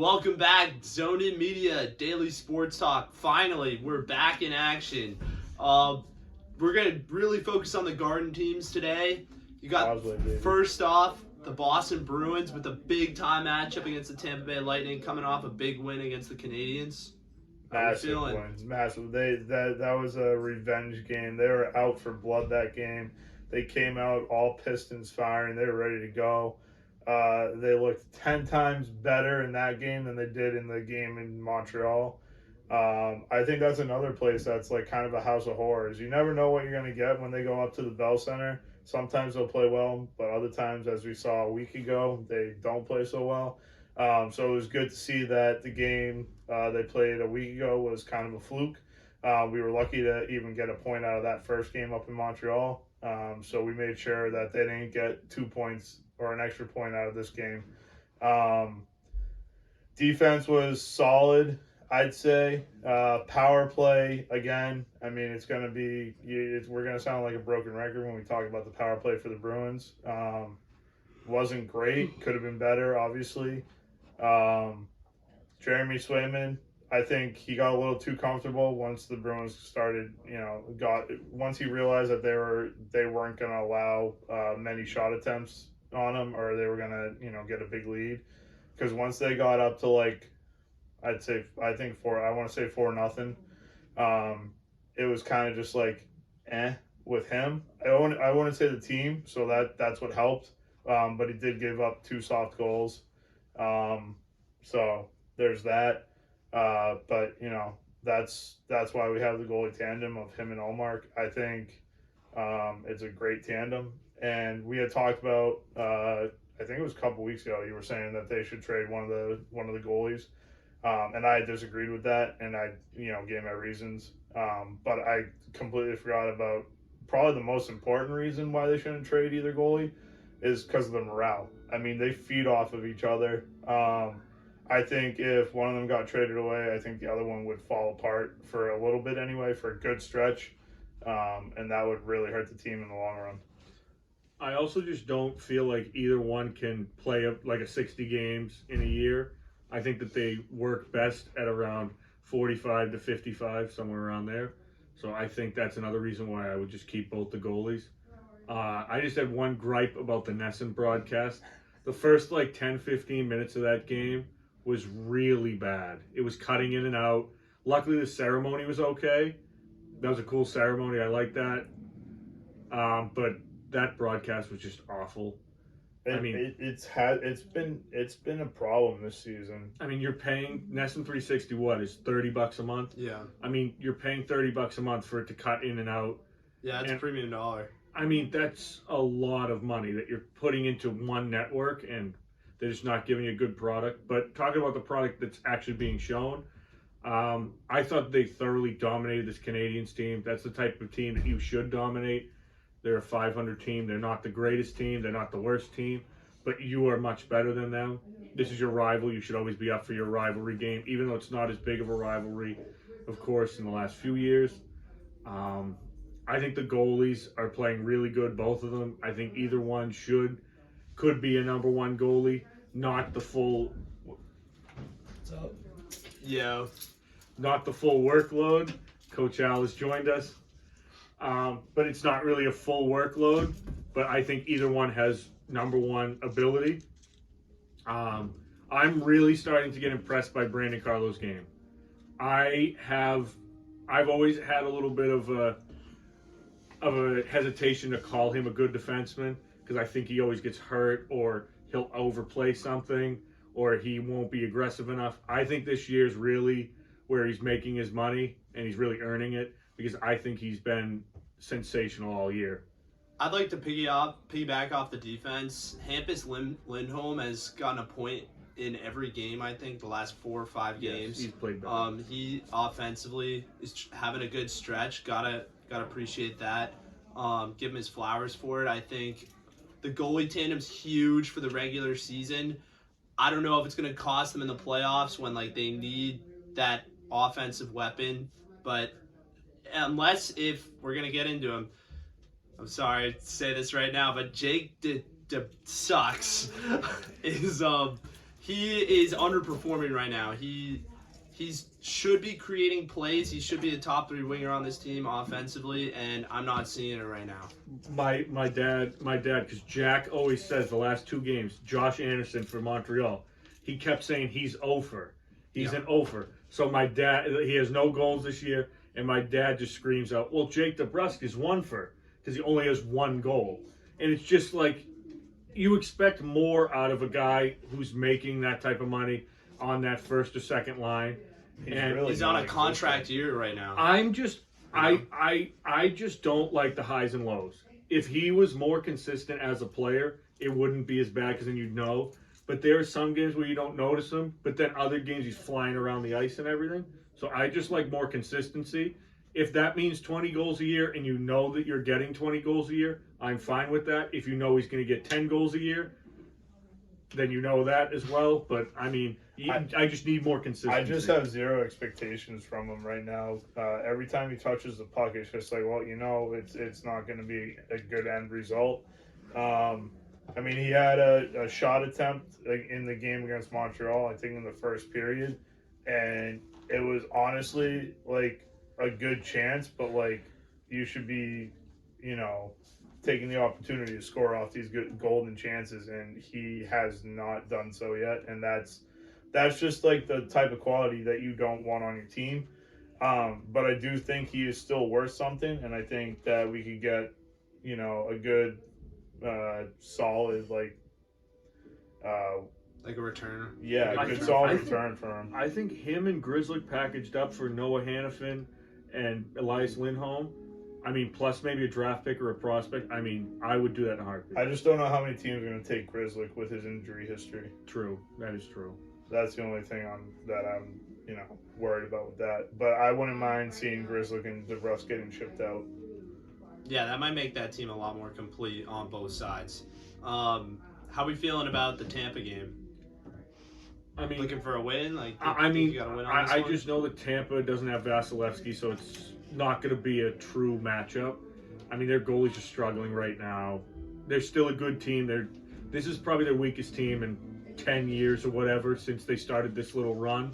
Welcome back, Zone In Media, Daily Sports Talk. Finally, we're back in action. We're going to really focus on the Garden teams today. You got, Causeway, baby. first off, the Boston Bruins with a big-time matchup against the Tampa Bay Lightning, coming off a big win against the Canadians. Massive wins, massive. That was a revenge game. They were out for blood that game. They came out all pistons firing. They were ready to go. They looked 10 times better in that game than they did in the game in Montreal. I think that's another place that's like kind of a house of horrors. You never know what you're going to get when they go up to the Bell Center. Sometimes they'll play well, but other times, as we saw a week ago, they don't play so well. So it was good to see that the game they played a week ago was kind of a fluke. We were lucky to even get a point out of that first game up in Montreal. So we made sure that they didn't get 2 points or an extra point out of this game. Defense was solid, I'd say. Power play, again, I mean, it's going to be, we're going to sound like a broken record when we talk about the power play for the Bruins. Wasn't great, could have been better, obviously. Jeremy Swayman, I think he got a little too comfortable once the Bruins started, once he realized that they weren't going to allow many shot attempts on him, or they were going to, get a big lead. Because once they got up to I want to say 4-0. It was kind of just like, with him. I want to say the team, so that's what helped. But he did give up 2 soft goals. So there's that. But that's why we have the goalie tandem of him and Olmark. I think it's a great tandem. And we had talked about, I think it was a couple weeks ago, you were saying that they should trade one of the goalies. And I disagreed with that, and I, gave my reasons. But I completely forgot about probably the most important reason why they shouldn't trade either goalie is because of the morale. I mean, they feed off of each other. I think if one of them got traded away, I think the other one would fall apart for a little bit anyway, for a good stretch. And that would really hurt the team in the long run. I also just don't feel like either one can play like a 60 games in a year. I think that they work best at around 45 to 55, somewhere around there. So I think that's another reason why I would just keep both the goalies. I just had one gripe about the Nesson broadcast. The first 10, 15 minutes of that game was really bad. It was cutting in and out. Luckily, the ceremony was okay. That was a cool ceremony. I like that. But that broadcast was just awful. It's been a problem this season. I mean, you're paying Nesson 360 is $30 a month. Yeah. I mean, you're paying $30 a month for it to cut in and out. Yeah, it's a premium dollar. I mean, that's a lot of money that you're putting into one network, and they're just not giving you a good product. But talking about the product that's actually being shown, I thought they thoroughly dominated this Canadians team. That's the type of team that you should dominate. They're a 500 team. They're not the greatest team. They're not the worst team, but you are much better than them. This is your rival. You should always be up for your rivalry game, even though it's not as big of a rivalry, of course, in the last few years. I think the goalies are playing really good, both of them. I think either one could be a number one goalie, not the full. What's up? Yeah. Not the full workload. Coach Al has joined us. But it's not really a full workload. But I think either one has number one ability. I'm really starting to get impressed by Brandon Carlo's game. I've always had a little bit of a hesitation to call him a good defenseman because I think he always gets hurt, or he'll overplay something, or he won't be aggressive enough. I think this year's really where he's making his money, and he's really earning it, because I think he's been sensational all year. I'd like to piggyback off the defense. Hampus Lindholm has gotten a point in every game, I think, the last 4 or 5 games. Yes, he's played better. He offensively is having a good stretch. Gotta appreciate that. Give him his flowers for it. I think the goalie tandem's huge for the regular season. I don't know if it's gonna cost them in the playoffs when they need that offensive weapon, but unless if we're gonna get into him, I'm sorry to say this right now, but Jake Desucks is He is underperforming right now. He should be creating plays. He should be a top 3 winger on this team offensively, and I'm not seeing it right now. My dad, because Jack always says the last 2 games, Josh Anderson for Montreal, he kept saying he's over. He's an over. So my dad, he has no goals this year, and my dad just screams out, well, Jake Desucks is 1 for, because he only has 1 goal. And it's just like, you expect more out of a guy who's making that type of money on that first or second line. He's on a contract year right now. I'm just I just don't like the highs and lows. If he was more consistent as a player, it wouldn't be as bad because then you'd know. But there are some games where you don't notice him, but then other games he's flying around the ice and everything. So I just like more consistency. If that means 20 goals a year and you know that you're getting 20 goals a year, I'm fine with that. If you know he's going to get 10 goals a year, then you know that as well. But I mean, I just need more consistency. I just have 0 expectations from him right now. Every time he touches the puck, it's just like, well, it's not going to be a good end result. I mean, he had a shot attempt in the game against Montreal, I think in the first period, and it was honestly like a good chance, but like you should be, taking the opportunity to score off these good golden chances, and he has not done so yet, and that's just like the type of quality that you don't want on your team. But I do think he is still worth something, and I think that we could get, a good, solid, like a return. Yeah, a good solid return from him. I think him and Grizzly packaged up for Noah Hannafin and Elias Lindholm. I mean, plus maybe a draft pick or a prospect. I mean, I would do that in a heartbeat. I just don't know how many teams are going to take Grizzly with his injury history. True. That is true. That's the only thing I'm worried about with that. But I wouldn't mind seeing Grizzly and DeBrus getting shipped out. Yeah, that might make that team a lot more complete on both sides. How are we feeling about the Tampa game? I mean, looking for a win? You got to win on this one? just know that Tampa doesn't have Vasilevsky, so it's not going to be a true matchup. I mean, their goalies are struggling right now. They're still a good team. This is probably their weakest team in 10 years or whatever since they started this little run.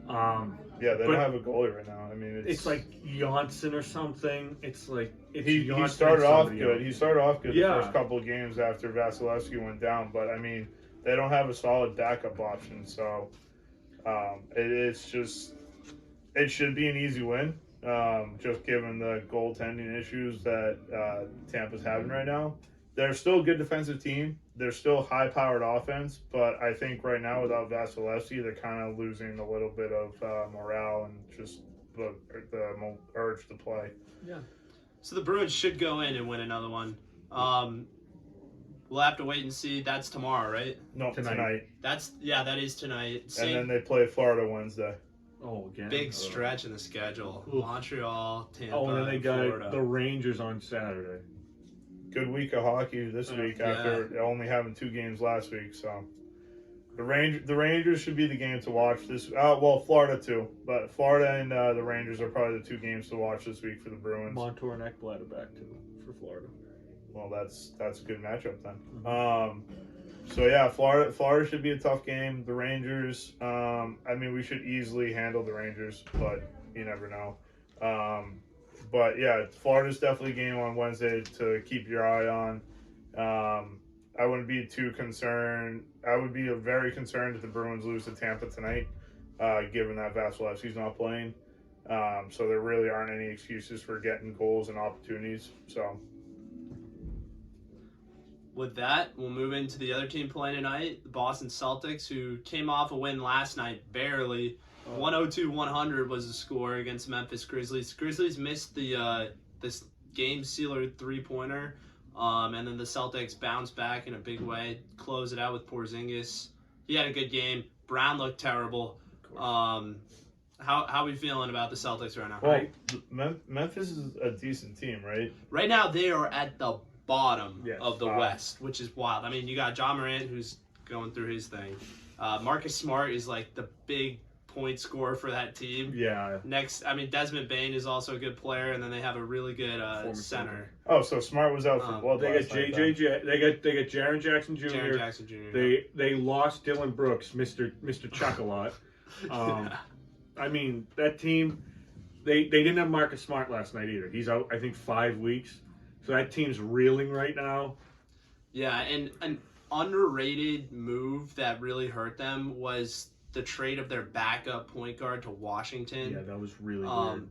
They don't have a goalie right now. I mean, it's like Janssen or something. It's like he started off good. He started off good the Yeah. first couple of games after Vasilevsky went down, but I mean, they don't have a solid backup option. So it should be an easy win. Just given the goaltending issues that Tampa's having right now. They're still a good defensive team. They're still high-powered offense, but I think right now without Vasilevsky, they're kind of losing a little bit of morale and just the urge to play. Yeah. So the Bruins should go in and win another one. We'll have to wait and see. That's tomorrow, right? No, tonight. That is tonight. And then they play Florida Wednesday. Oh, again. Big stretch in the schedule. Ooh. Montreal, Tampa, and then they got Florida. the Rangers on Saturday. Good week of hockey this week after only having 2 games last week. So the Rangers should be the game to watch this. Florida too, but Florida and the Rangers are probably the 2 games to watch this week for the Bruins. Montour and Ekblad are back too for Florida. Well, that's a good matchup then. Mm-hmm. Florida should be a tough game. The Rangers, we should easily handle the Rangers, but you never know. But yeah, Florida's definitely a game on Wednesday to keep your eye on. I wouldn't be too concerned. I would be very concerned if the Bruins lose to Tampa tonight, given that Vasilevsky's not playing. So there really aren't any excuses for getting goals and opportunities. So with that, we'll move into the other team playing tonight, the Boston Celtics, who came off a win last night, barely. 102-100 was the score against Memphis Grizzlies. Grizzlies missed the this game sealer 3-pointer, and then the Celtics bounced back in a big way, closed it out with Porzingis. He had a good game. Brown looked terrible. How are we feeling about the Celtics right now? Well, Memphis is a decent team, right? Right now, they are at the bottom of the Wow. West, which is wild. I mean, you got John Morant, who's going through his thing. Marcus Smart is like the big point scorer for that team. Yeah. Next, I mean, Desmond Bane is also a good player, and then they have a really good Former center. Oh, so Smart was out for blood They got last night, JJ. They got Jaren Jackson Jr. Jaren Jackson Jr. They lost Dylan Brooks, Mr. Chuckalot. I mean, that team. They didn't have Marcus Smart last night either. He's out, I think, 5 weeks. So that team's reeling right now. Yeah, and an underrated move that really hurt them was the trade of their backup point guard to Washington. Yeah, that was really weird.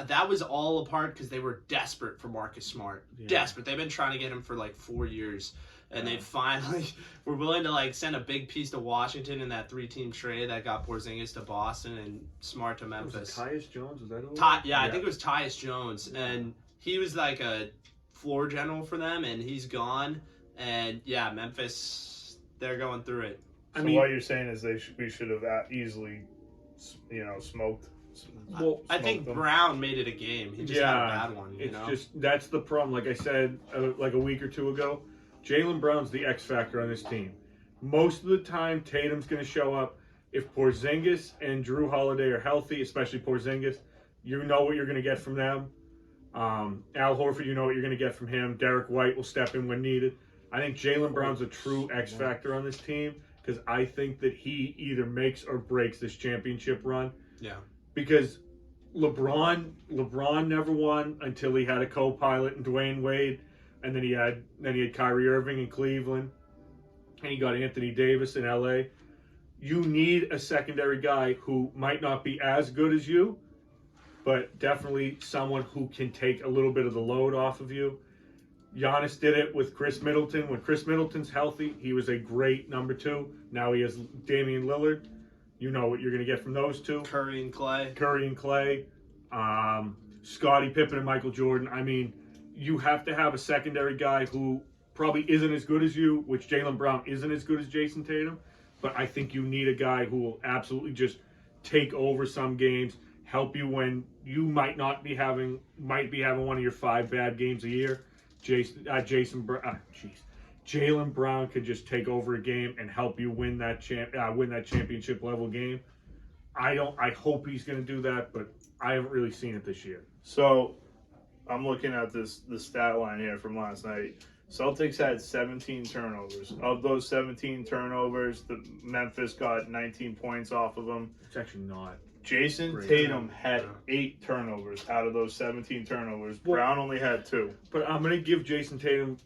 That was all apart because they were desperate for Marcus Smart. Yeah. Desperate. They've been trying to get him for like 4 years. And they finally were willing to like send a big piece to Washington in that 3-team trade that got Porzingis to Boston and Smart to Memphis. Was it Tyus Jones? Was that who? Yeah, I think it was Tyus Jones. And he was like a floor general for them, and he's gone. And yeah, Memphis, they're going through it. So what you're saying is we should have easily, smoked. Well, I think them. Brown made it a game. He just had a bad one. It's just that's the problem. Like I said, like a week or two ago, Jaylen Brown's the X factor on this team. Most of the time, Tatum's going to show up. If Porzingis and Drew Holiday are healthy, especially Porzingis, you know what you're going to get from them. Al Horford, you know what you're going to get from him. Derek White will step in when needed. I think Jaylen Brown's a true X factor on this team because I think that he either makes or breaks this championship run. Yeah. Because LeBron never won until he had a co-pilot in Dwayne Wade, and then he had Kyrie Irving in Cleveland, and he got Anthony Davis in LA. You need a secondary guy who might not be as good as you, but definitely someone who can take a little bit of the load off of you. Giannis did it with Chris Middleton. When Chris Middleton's healthy, he was a great number 2. Now he has Damian Lillard. You know what you're going to get from those two. Curry and Clay. Scottie Pippen and Michael Jordan. I mean, you have to have a secondary guy who probably isn't as good as you, which Jaylen Brown isn't as good as Jason Tatum. But I think you need a guy who will absolutely just take over some games, help you when you might be having one of your 5 bad games a year. Jaylen Brown could just take over a game and help you win that championship level game. I hope he's going to do that, but I haven't really seen it this year. So I'm looking at the stat line here from last night. Celtics had 17 turnovers. Of those 17 turnovers, the Memphis got 19 points off of them. It's actually not. Jason Great. Tatum had 8 turnovers out of those 17 turnovers. Brown only had 2. But I'm going to give Jason Tatum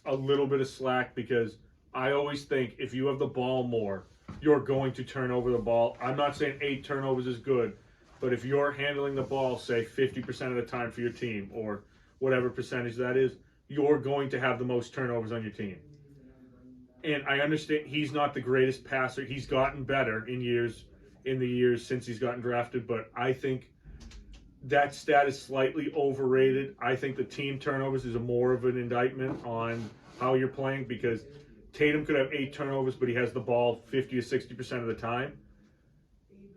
a little bit of slack because I always think if you have the ball more, you're going to turn over the ball. I'm not saying 8 turnovers is good, but if you're handling the ball, say 50% of the time for your team or whatever percentage that is, you're going to have the most turnovers on your team. And I understand he's not the greatest passer. He's gotten better in the years since he's gotten drafted, but I think that stat is slightly overrated. I think the team turnovers is more of an indictment on how you're playing because Tatum could have 8 turnovers, but he has the ball 50 to 60% of the time.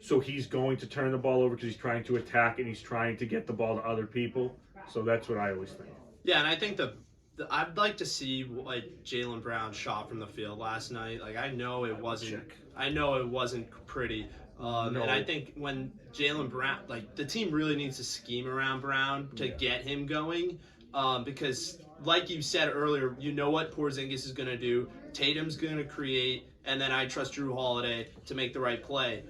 So he's going to turn the ball over because he's trying to attack and he's trying to get the ball to other people. So that's what I always think. Yeah, and I think I'd like to see what Jaylen Brown shot from the field last night. Like I know it wasn't pretty. No. And I think when Jaylen Brown, like the team really needs to scheme around Brown to get him going, because like you said earlier, you know what Porzingis is going to do. Tatum's going to create, and then I trust Drew Holiday to make the right play.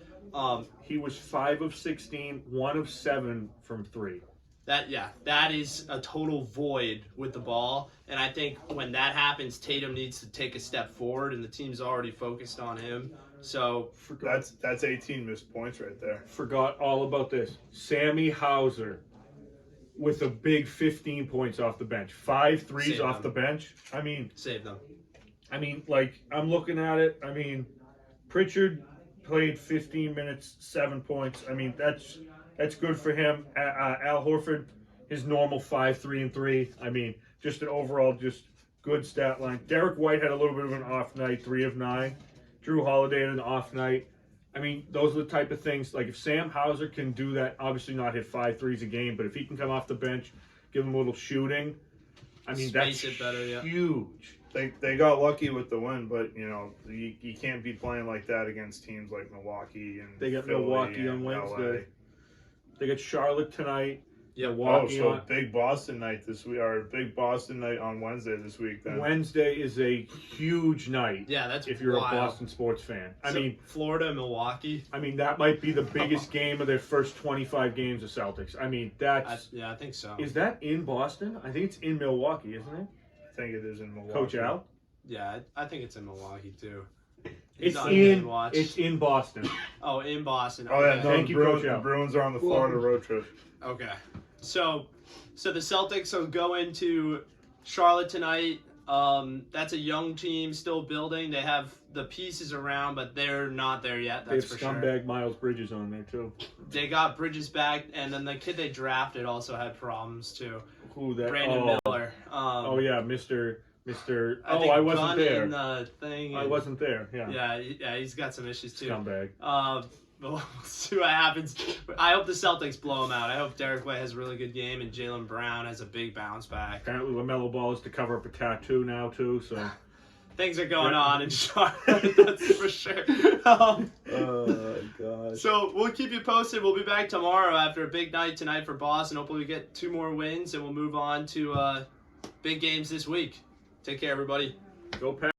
He was 5 of 16, 1 of 7 from 3. That is a total void with the ball, and I think when that happens, Tatum needs to take a step forward, and the team's already focused on him. So that's 18 missed points right there. Forgot all about this. Sammy Hauser with a big 15 points off the bench. 5 threes off the bench. I mean, save them. I mean, like I'm looking at it. I mean, Pritchard played 15 minutes, 7 points. I mean, that's good for him. Al Horford, his normal 5, 3, and 3. I mean, just an overall just good stat line. Derek White had a little bit of an off night, 3 of 9. Drew Holiday had an off night. I mean, those are the type of things, like if Sam Hauser can do that, obviously not hit 5 threes a game, but if he can come off the bench, give him a little shooting, I mean, that's it better, yeah. huge. They got lucky with the win, but you can't be playing like that against teams like Milwaukee and They got Philly Milwaukee and on Wednesday. LA. They got Charlotte tonight. Yep. Milwaukee so on big Boston night this week, or big Boston night on Wednesday this week. Then Wednesday is a huge night. Yeah, that's if you're wild. a Boston sports fan. I mean, Florida, Milwaukee. I mean that might be the biggest game of their first 25 games of Celtics. I mean that's. I think so. Is that in Boston? I think it's in Milwaukee, isn't it? I think it is in Milwaukee. Coach Al. Yeah, I think it's in Milwaukee too. It's in Boston. Oh, in Boston. Oh yeah, Okay. no, Thank you, Coach the Al. Bruins are on the Florida road trip. Okay. So the Celtics will go into Charlotte tonight. That's a young team still building. They have the pieces around, but they're not there yet. They That's have for sure. scumbag Miles Bridges on there too. They got Bridges back, and then the kid they drafted also had problems too. Who that? Brandon Miller. Oh yeah, Mr. I think I wasn't Gunn there. in the thing. I wasn't there. Yeah. Yeah, he's got some issues too. Scumbag. But we'll see what happens. I hope the Celtics blow him out. I hope Derek White has a really good game and Jaylen Brown has a big bounce back. Apparently, LaMelo Ball is to cover up a tattoo now too. So Things are going on in Charlotte, that's for sure. oh god. So we'll keep you posted. We'll be back tomorrow after a big night tonight for Boston. Hopefully we get 2 more wins and we'll move on to big games this week. Take care, everybody. Go Pack.